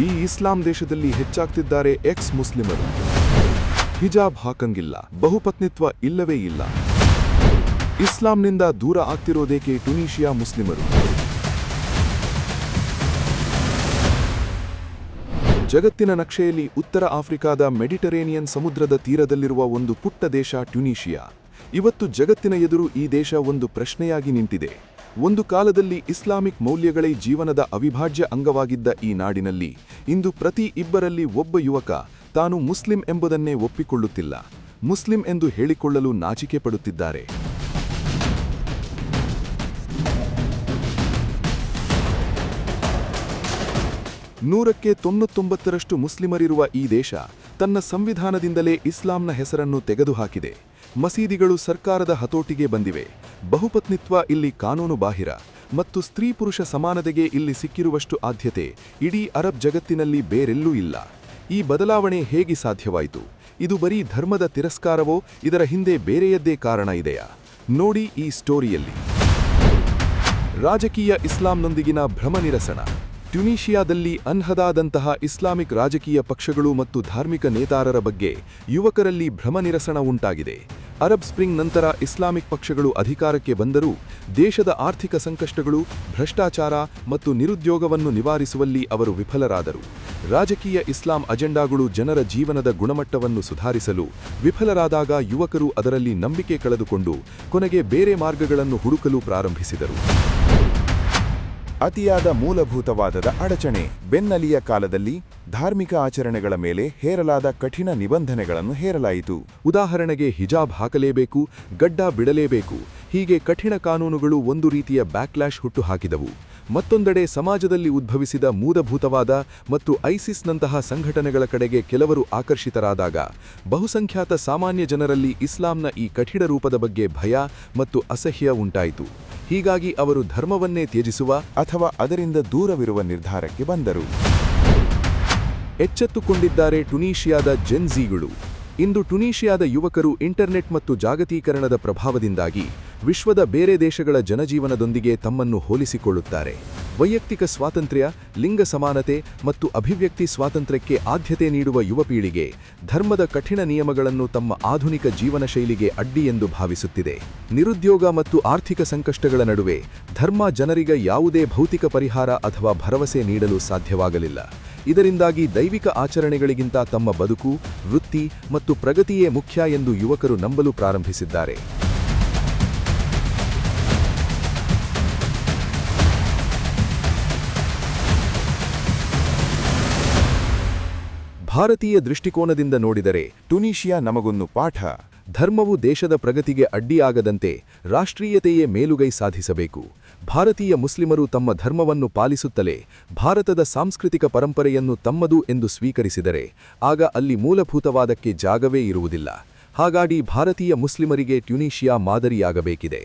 ಈ ಇಸ್ಲಾಂ ದೇಶದಲ್ಲಿ ಹೆಚ್ಚಾಗ್ತಿದ್ದಾರೆ ಎಕ್ಸ್ ಮುಸ್ಲಿಮರು. ಹಿಜಾಬ್ ಹಾಕಂಗಿಲ್ಲ, ಬಹುಪತ್ನಿತ್ವ ಇಲ್ಲವೇ ಇಲ್ಲ. ಇಸ್ಲಾಂನಿಂದ ದೂರ ಆಗ್ತಿರೋದೇಕೆ ಟ್ಯುನೀಷಿಯಾ ಮುಸ್ಲಿಮರು? ಜಗತ್ತಿನ ನಕ್ಷೆಯಲ್ಲಿ ಉತ್ತರ ಆಫ್ರಿಕಾದ ಮೆಡಿಟರೇನಿಯನ್ ಸಮುದ್ರದ ತೀರದಲ್ಲಿರುವ ಒಂದು ಪುಟ್ಟ ದೇಶ ಟ್ಯುನೀಷಿಯಾ. ಇವತ್ತು ಜಗತ್ತಿನ ಎದುರು ಈ ದೇಶ ಒಂದು ಪ್ರಶ್ನೆಯಾಗಿ ನಿಂತಿದೆ. ಒಂದು ಕಾಲದಲ್ಲಿ ಇಸ್ಲಾಮಿಕ್ ಮೌಲ್ಯಗಳೇ ಜೀವನದ ಅವಿಭಾಜ್ಯ ಅಂಗವಾಗಿದ್ದ ಈ ನಾಡಿನಲ್ಲಿ ಇಂದು ಪ್ರತಿ ಇಬ್ಬರಲ್ಲಿ ಒಬ್ಬ ಯುವಕ ತಾನು ಮುಸ್ಲಿಂ ಎಂಬುದನ್ನೇ ಒಪ್ಪಿಕೊಳ್ಳುತ್ತಿಲ್ಲ, ಮುಸ್ಲಿಂ ಎಂದು ಹೇಳಿಕೊಳ್ಳಲು ನಾಚಿಕೆ ಪಡುತ್ತಿದ್ದಾರೆ. ನೂರಕ್ಕೆ 99ರಷ್ಟು ಮುಸ್ಲಿಮರಿರುವ ಈ ದೇಶ ತನ್ನ ಸಂವಿಧಾನದಿಂದಲೇ ಇಸ್ಲಾಂನ ಹೆಸರನ್ನು ತೆಗೆದುಹಾಕಿದೆ. ಮಸೀದಿಗಳು ಸರ್ಕಾರದ ಹತೋಟಿಗೆ ಬಂದಿವೆ. ಬಹುಪತ್ನಿತ್ವ ಇಲ್ಲಿ ಕಾನೂನು ಬಾಹಿರ ಮತ್ತು ಸ್ತ್ರೀ ಪುರುಷ ಸಮಾನತೆಗೆ ಇಲ್ಲಿ ಸಿಕ್ಕಿರುವಷ್ಟು ಆದ್ಯತೆ ಇಡೀ ಅರಬ್ ಜಗತ್ತಿನಲ್ಲಿ ಬೇರೆಲ್ಲೂ ಇಲ್ಲ. ಈ ಬದಲಾವಣೆ ಹೇಗೆ ಸಾಧ್ಯವಾಯಿತು? ಇದು ಬರೀ ಧರ್ಮದ ತಿರಸ್ಕಾರವೋ, ಇದರ ಹಿಂದೆ ಬೇರೆಯದ್ದೇ ಕಾರಣ ಇದೆಯಾ? ನೋಡಿ ಈ ಸ್ಟೋರಿಯಲ್ಲಿ. ರಾಜಕೀಯ ಇಸ್ಲಾಂನೊಂದಿಗಿನ ಭ್ರಮನಿರಸನ. ಟ್ಯುನೀಷಿಯಾದಲ್ಲಿ ಅನ್ಹದಾದಂತಹ ಇಸ್ಲಾಮಿಕ್ ರಾಜಕೀಯ ಪಕ್ಷಗಳು ಮತ್ತು ಧಾರ್ಮಿಕ ನೇತಾರರ ಬಗ್ಗೆ ಯುವಕರಲ್ಲಿ ಭ್ರಮನಿರಸನ ಉಂಟಾಗಿದೆ. ಅರಬ್ ಸ್ಪ್ರಿಂಗ್ ನಂತರ ಇಸ್ಲಾಮಿಕ್ ಪಕ್ಷಗಳು ಅಧಿಕಾರಕ್ಕೆ ಬಂದರೂ ದೇಶದ ಆರ್ಥಿಕ ಸಂಕಷ್ಟಗಳು, ಭ್ರಷ್ಟಾಚಾರ ಮತ್ತು ನಿರುದ್ಯೋಗವನ್ನು ನಿವಾರಿಸುವಲ್ಲಿ ಅವರು ವಿಫಲರಾದರು. ರಾಜಕೀಯ ಇಸ್ಲಾಂ ಅಜೆಂಡಾಗಳು ಜನರ ಜೀವನದ ಗುಣಮಟ್ಟವನ್ನು ಸುಧಾರಿಸಲು ವಿಫಲರಾದಾಗ ಯುವಕರು ಅದರಲ್ಲಿ ನಂಬಿಕೆ ಕಳೆದುಕೊಂಡು ಕೊನೆಗೆ ಬೇರೆ ಮಾರ್ಗಗಳನ್ನು ಹುಡುಕಲು ಪ್ರಾರಂಭಿಸಿದರು. ಅತಿಯಾದ ಮೂಲಭೂತವಾದದ ಅಡಚಣೆ. ಬೆನ್ ಅಲಿಯ ಕಾಲದಲ್ಲಿ ಧಾರ್ಮಿಕ ಆಚರಣೆಗಳ ಮೇಲೆ ಹೇರಲಾದ ಕಠಿಣ ನಿಬಂಧನೆಗಳನ್ನು ಹೇರಲಾಯಿತು. ಉದಾಹರಣೆಗೆ ಹಿಜಾಬ್ ಹಾಕಲೇಬೇಕು, ಗಡ್ಡ ಬಿಡಲೇಬೇಕು, ಹೀಗೆ ಕಠಿಣ ಕಾನೂನುಗಳು ಒಂದು ರೀತಿಯ ಬ್ಯಾಕ್ಲ್ಯಾಶ್ ಹುಟ್ಟುಹಾಕಿದವು. ಮತ್ತೊಂದೆಡೆ ಸಮಾಜದಲ್ಲಿ ಉದ್ಭವಿಸಿದ ಮೂಲಭೂತವಾದ ಮತ್ತು ಐಸಿಸ್ನಂತಹ ಸಂಘಟನೆಗಳ ಕಡೆಗೆ ಕೆಲವರು ಆಕರ್ಷಿತರಾದಾಗ ಬಹುಸಂಖ್ಯಾತ ಸಾಮಾನ್ಯ ಜನರಲ್ಲಿ ಇಸ್ಲಾಂನ ಈ ಕಠಿಣ ರೂಪದ ಬಗ್ಗೆ ಭಯ ಮತ್ತು ಅಸಹ್ಯ ಉಂಟಾಯಿತು. ಹೀಗಾಗಿ ಅವರು ಧರ್ಮವನ್ನೇ ತ್ಯಜಿಸುವ ಅಥವಾ ಅದರಿಂದ ದೂರವಿರುವ ನಿರ್ಧಾರಕ್ಕೆ ಬಂದರು. ಎಚ್ಚೆತ್ತುಕೊಂಡಿದ್ದಾರೆ ಟ್ಯುನೀಷಿಯಾದ ಜೆನ್ ಝೀಗಳು. ಇಂದು ಟ್ಯುನೀಷಿಯಾದ ಯುವಕರು ಇಂಟರ್ನೆಟ್ ಮತ್ತು ಜಾಗತೀಕರಣದ ಪ್ರಭಾವದಿಂದಾಗಿ ವಿಶ್ವದ ಬೇರೆ ದೇಶಗಳ ಜನಜೀವನದೊಂದಿಗೆ ತಮ್ಮನ್ನು ಹೋಲಿಸಿಕೊಳ್ಳುತ್ತಾರೆ. ವೈಯಕ್ತಿಕ ಸ್ವಾತಂತ್ರ್ಯ, ಲಿಂಗ ಸಮಾನತೆ ಮತ್ತು ಅಭಿವ್ಯಕ್ತಿ ಸ್ವಾತಂತ್ರ್ಯಕ್ಕೆ ಆದ್ಯತೆ ನೀಡುವ ಯುವ ಪೀಳಿಗೆ ಧರ್ಮದ ಕಠಿಣ ನಿಯಮಗಳನ್ನು ತಮ್ಮ ಆಧುನಿಕ ಜೀವನ ಶೈಲಿಗೆ ಅಡ್ಡಿ ಎಂದು ಭಾವಿಸುತ್ತಿದೆ. ನಿರುದ್ಯೋಗ ಮತ್ತು ಆರ್ಥಿಕ ಸಂಕಷ್ಟಗಳ ನಡುವೆ ಧರ್ಮ ಜನರಿಗೆ ಯಾವುದೇ ಭೌತಿಕ ಪರಿಹಾರ ಅಥವಾ ಭರವಸೆ ನೀಡಲು ಸಾಧ್ಯವಾಗಲಿಲ್ಲ. ಇದರಿಂದಾಗಿ ದೈವಿಕ ಆಚರಣೆಗಳಿಗಿಂತ ತಮ್ಮ ಬದುಕು, ವೃತ್ತಿ ಮತ್ತು ಪ್ರಗತಿಯೇ ಮುಖ್ಯ ಎಂದು ಯುವಕರು ನಂಬಲು ಪ್ರಾರಂಭಿಸಿದ್ದಾರೆ. ಭಾರತೀಯ ದೃಷ್ಟಿಕೋನದಿಂದ ನೋಡಿದರೆ ಟ್ಯುನೀಷಿಯಾ ನಮಗೊಂದು ಪಾಠ. ಧರ್ಮವು ದೇಶದ ಪ್ರಗತಿಗೆ ಅಡ್ಡಿಯಾಗದಂತೆ ರಾಷ್ಟ್ರೀಯತೆಯೇ ಮೇಲುಗೈ ಸಾಧಿಸಬೇಕು. ಭಾರತೀಯ ಮುಸ್ಲಿಮರು ತಮ್ಮ ಧರ್ಮವನ್ನು ಪಾಲಿಸುತ್ತಲೇ ಭಾರತದ ಸಾಂಸ್ಕೃತಿಕ ಪರಂಪರೆಯನ್ನು ತಮ್ಮದು ಎಂದು ಸ್ವೀಕರಿಸಿದರೆ ಆಗ ಅಲ್ಲಿ ಮೂಲಭೂತವಾದಕ್ಕೆ ಜಾಗವೇ ಇರುವುದಿಲ್ಲ. ಹಾಗಾಗಿ ಭಾರತೀಯ ಮುಸ್ಲಿಮರಿಗೆ ಟ್ಯುನೀಷಿಯಾ ಮಾದರಿಯಾಗಬೇಕಿದೆ.